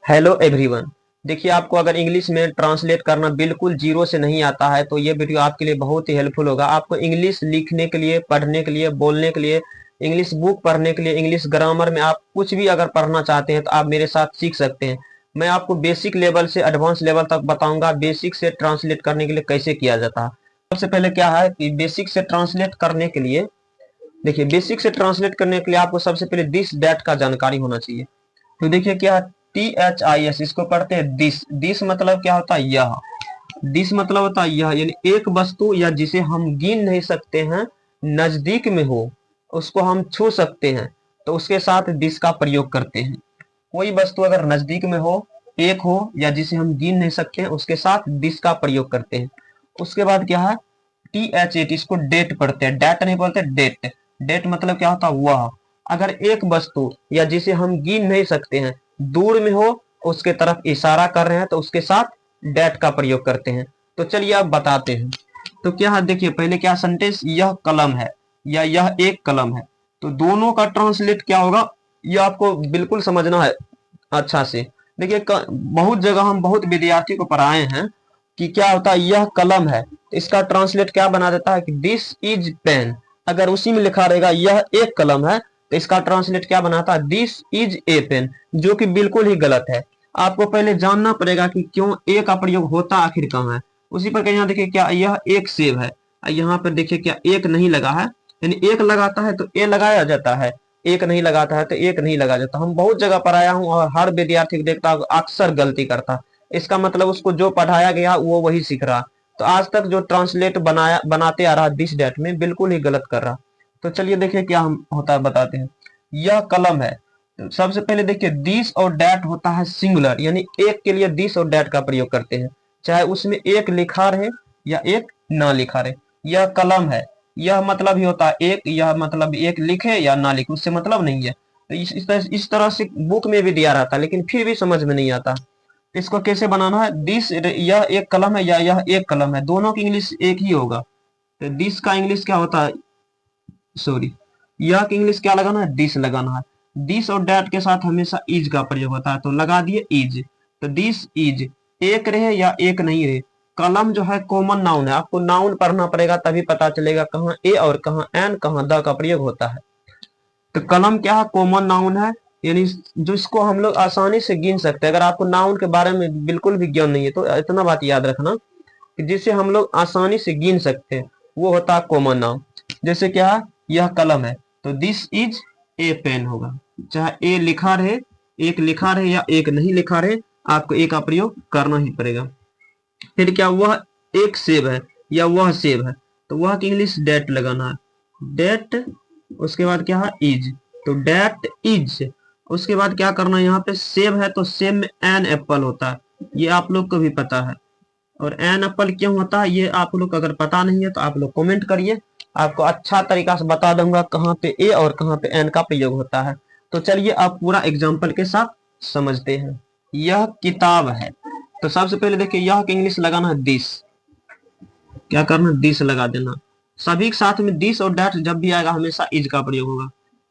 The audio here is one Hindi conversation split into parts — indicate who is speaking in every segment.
Speaker 1: Hello everyone. देखिए, आपको अगर इंग्लिश में ट्रांसलेट करना बिल्कुल जीरो से नहीं आता है तो ये वीडियो आपके लिए बहुत ही हेल्पफुल होगा। आपको इंग्लिश लिखने के लिए, पढ़ने के लिए, बोलने के लिए, इंग्लिश बुक पढ़ने के लिए, इंग्लिश ग्रामर में आप कुछ भी अगर पढ़ना चाहते हैं तो आप मेरे साथ सीख सकते हैं। मैं आपको बेसिक लेवल से एडवांस लेवल तक बताऊंगा बेसिक से ट्रांसलेट करने के लिए कैसे किया जाता है। सबसे पहले क्या है कि बेसिक से ट्रांसलेट करने के लिए, देखिए, बेसिक से ट्रांसलेट करने के लिए आपको सबसे पहले दिस डैट का जानकारी होना चाहिए। तो देखिए क्या, THIS इसको पढ़ते हैं दिस। दिस मतलब क्या होता है? यह। दिस मतलब होता है यह, यानी एक वस्तु या जिसे हम गिन नहीं सकते हैं, नजदीक में हो, उसको हम छू सकते हैं तो उसके साथ दिस का प्रयोग करते हैं। कोई वस्तु अगर नजदीक में हो, एक हो, या जिसे हम गिन नहीं सकते हैं, उसके साथ दिस का प्रयोग करते हैं। उसके बाद क्या है? THAT, इसको डेट पढ़ते हैं, डेट नहीं बोलते, डेट। डेट मतलब क्या होता है? वह। अगर एक वस्तु या जिसे हम गिन नहीं सकते हैं दूर में हो, उसके तरफ इशारा कर रहे हैं तो उसके साथ डेट का प्रयोग करते हैं। तो चलिए अब बताते हैं। तो क्या है, देखिए पहले क्या सेंटेंस, यह कलम है या यह एक कलम है। तो दोनों का ट्रांसलेट क्या होगा, यह आपको बिल्कुल समझना है अच्छा से। देखिए बहुत जगह हम बहुत विद्यार्थी को पढ़ाए हैं कि क्या होता है, यह कलम है, तो इसका ट्रांसलेट क्या बना देता है कि दिस इज पेन। अगर उसी में लिखा रहेगा यह एक कलम है तो इसका ट्रांसलेट क्या बनाता है, दिस इज ए पेन, जो कि बिल्कुल ही गलत है। आपको पहले जानना पड़ेगा कि क्यों ए का प्रयोग होता आखिर कहाँ है। उसी पर यहाँ देखिए क्या, यह एक सेब है, यहाँ पर देखिए क्या एक नहीं लगा है, यानी एक लगाता है तो ए लगाया जाता है, एक नहीं लगाता है तो एक नहीं लगा जाता। हम बहुत जगह पढ़ाया हूँ और हर विद्यार्थी को देखता हूँ अक्सर गलती करता। इसका मतलब उसको जो पढ़ाया गया वो वही सीख रहा। तो आज तक जो ट्रांसलेट बनाते आ रहा दिस डेट में, बिल्कुल ही गलत कर रहा। तो चलिए देखिए क्या हम होता है बताते हैं। यह कलम है, तो सबसे पहले देखिए दिस और डैट होता है सिंगुलर, यानी एक के लिए दिस और डैट का प्रयोग करते हैं, चाहे उसमें एक लिखा रहे या एक ना लिखा रहे। यह कलम है, यह मतलब ही होता है एक, यह मतलब एक लिखे या ना लिखे, उससे मतलब नहीं है। तो इस तरह से बुक में भी दिया रहता है लेकिन फिर भी समझ में नहीं आता। इसको कैसे बनाना है, दिस, यह एक कलम है या यह एक कलम है, दोनों की इंग्लिश एक ही होगा। तो दिस का इंग्लिश क्या होता है, सॉरी, यह की इंग्लिश क्या लगाना है, दिस लगाना है। दिस और डैट के साथ हमेशा इज का प्रयोग होता है, तो लगा दिए इज। तो दिस इज, एक रहे या एक नहीं रहे। कलम जो है कॉमन नाउन है, आपको नाउन पढ़ना पड़ेगा तभी पता चलेगा कहाँ ए और कहाँ एन कहाँ द का प्रयोग होता है। तो कलम क्या है, कॉमन नाउन है, यानी जो इसको हम लोग आसानी से गिन सकते हैं। अगर आपको नाउन के बारे में बिल्कुल भी ज्ञान नहीं है तो इतना बात याद रखना कि जिसे हम लोग आसानी से गिन सकते हैं वो होता है कॉमन नाउन। जैसे क्या है, यह कलम है तो दिस इज ए पेन होगा, चाहे ए लिखा रहे, एक लिखा रहे या एक नहीं लिखा रहे, आपको ए का प्रयोग करना ही पड़ेगा। फिर क्या, वह एक सेब है या वह सेब है, तो वह की इंग्लिश डेट लगाना है, डेट। उसके बाद क्या है, इज, तो डेट इज। उसके बाद क्या करना है, यहाँ पे सेब है तो सेब में एन एप्पल होता है, ये आप लोग को भी पता है। और एन एप्पल क्यों होता है ये आप लोग अगर पता नहीं है तो आप लोग कमेंट करिए, आपको अच्छा तरीका से बता दूंगा कहाँ पे ए और कहाँ पे एन का प्रयोग होता है। तो चलिए आप पूरा एग्जाम्पल के साथ समझते हैं। यह किताब है, तो सबसे पहले देखिए यह की इंग्लिश लगाना है दिस। क्या करना, दिस लगा देना। सभी के साथ में दिस और डैट जब भी आएगा हमेशा इज का प्रयोग होगा,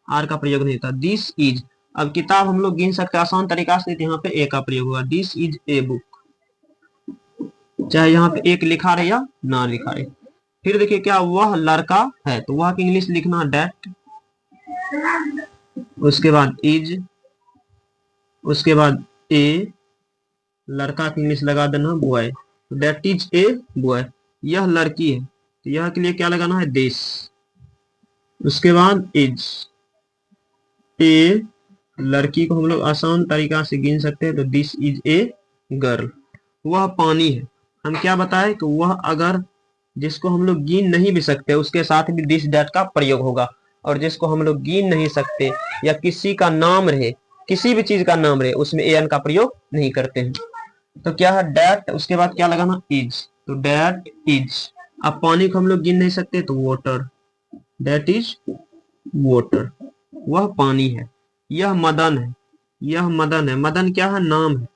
Speaker 1: आर का प्रयोग नहीं होता, दिस इज। अब किताब हम लोग गिन सकते हैं आसान तरीका से, यहाँ पे ए का प्रयोग होगा, दिस इज ए बुक, चाहे यहाँ पे एक लिखा रहे या ना लिखा रहे। फिर देखिए क्या, वह लड़का है, तो वह की इंग्लिश लिखना डेट, उसके बाद इज, उसके बाद ए, लड़का की इंग्लिश लगा देना boy, that is a boy. यह लड़की है तो यह के लिए क्या लगाना है, दिस। उसके बाद इज, ए, लड़की को हम लोग आसान तरीका से गिन सकते हैं तो दिस इज ए गर्ल। वह पानी है, हम क्या बताएं कि वह अगर जिसको हम लोग गिन नहीं भी सकते उसके साथ भी दिस डैट का प्रयोग होगा, और जिसको हम लोग गिन नहीं सकते या किसी का नाम रहे, किसी भी चीज का नाम रहे, उसमें ए एन का प्रयोग नहीं करते हैं। तो क्या है, डैट, उसके बाद क्या लगाना, इज, तो डैट इज। अब पानी को हम लोग गिन नहीं सकते तो वाटर, डैट इज वाटर, वह पानी है। यह मदन है, यह मदन है, मदन क्या है, नाम है।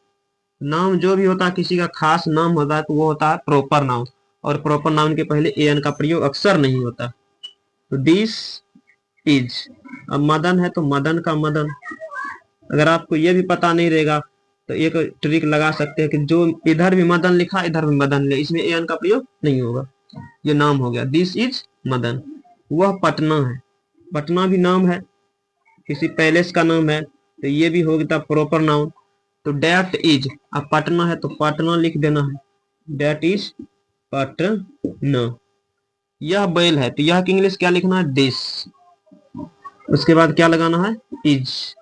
Speaker 1: नाम जो भी होता है किसी का खास नाम होता है तो वो होता है प्रॉपर नाउन, और प्रॉपर नाउन के पहले ए एन का प्रयोग अक्सर नहीं होता। तो दिस इज, अब मदन है तो मदन का मदन। अगर आपको ये भी पता नहीं रहेगा तो एक ट्रिक लगा सकते हैं कि जो इधर भी मदन लिखा इधर भी मदन ले, इसमें एन का प्रयोग नहीं होगा। ये नाम हो गया, दिस इज मदन। वह पटना है, पटना भी नाम है, किसी पैलेस का नाम है, तो ये भी हो गया प्रॉपर नाउन। तो डेट इज, अब पटना है तो पटना लिख देना है, डेट इज पटना। यह बैल है तो यह की इंग्लिश क्या लिखना है, दिस। उसके बाद क्या लगाना है, is.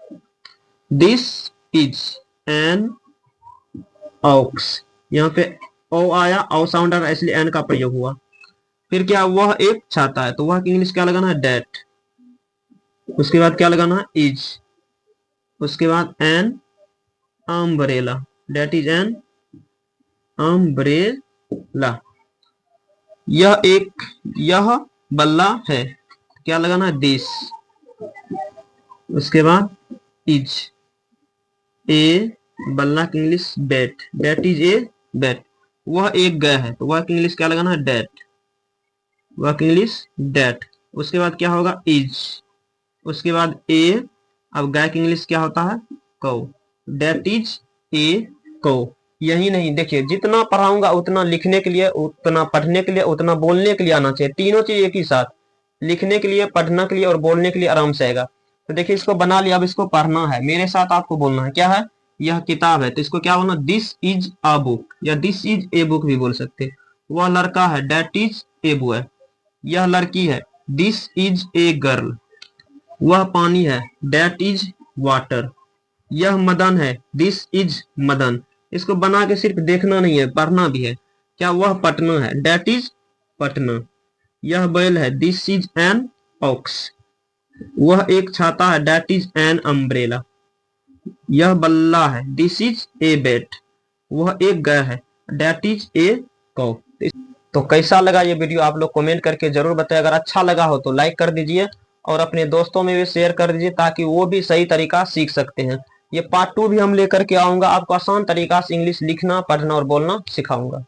Speaker 1: This is an ox, यहाँ पे ओ आया, ओ साउंड आ रहा इसलिए एन का प्रयोग हुआ। फिर क्या, वह एक छाता है तो वह की इंग्लिश क्या लगाना है, डेट। उसके बाद क्या लगाना है, इज। उसके बाद an umbrella, that is an umbrella. यह बल्ला है, क्या लगाना है, दिस। उसके बाद इज, ए बल्ला की English bat, that is a bat. वह एक गाय है तो वह की इंग्लिश क्या लगाना है, डेट, वह की इंग्लिश डेट। उसके बाद क्या होगा, इज। उसके बाद ए, अब गाय की इंग्लिश क्या होता है, कौ, डेट इज ए कौ। यही नहीं, देखिए जितना पढ़ाऊंगा उतना लिखने के लिए, उतना पढ़ने के लिए, उतना बोलने के लिए आना चाहिए। तीनों चीज एक ही साथ, लिखने के लिए, पढ़ने के लिए और बोलने के लिए आराम से आएगा। तो देखिए इसको बना लिया, अब इसको पढ़ना है, मेरे साथ आपको बोलना है। क्या है, यह किताब है तो इसको क्या बोलना, दिस इज अ बुक, या दिस इज ए बुक भी बोल सकते। वह लड़का है, डेट इज ए बॉय। यह लड़की है, दिस इज ए गर्ल। वह पानी है, डेट इज वाटर। यह मदन है, दिस इज मदन। इसको बना के सिर्फ देखना नहीं है, पढ़ना भी है। क्या, वह पटना है, डेट इज पटना। यह बैल है, दिस इज एन ऑक्स। वह एक छाता है, डेट इज एन अम्ब्रेला। यह बल्ला है, दिस इज ए बैट। वह एक गाय है, डेट इज ए कौ। तो कैसा लगा ये वीडियो, आप लोग कमेंट करके जरूर बताएं। अगर अच्छा लगा हो तो लाइक कर दीजिए और अपने दोस्तों में भी शेयर कर दीजिए, ताकि वो भी सही तरीका सीख सकते हैं। ये पार्ट 2 भी हम लेकर के आऊंगा, आपको आसान तरीका से इंग्लिश लिखना, पढ़ना और बोलना सिखाऊंगा।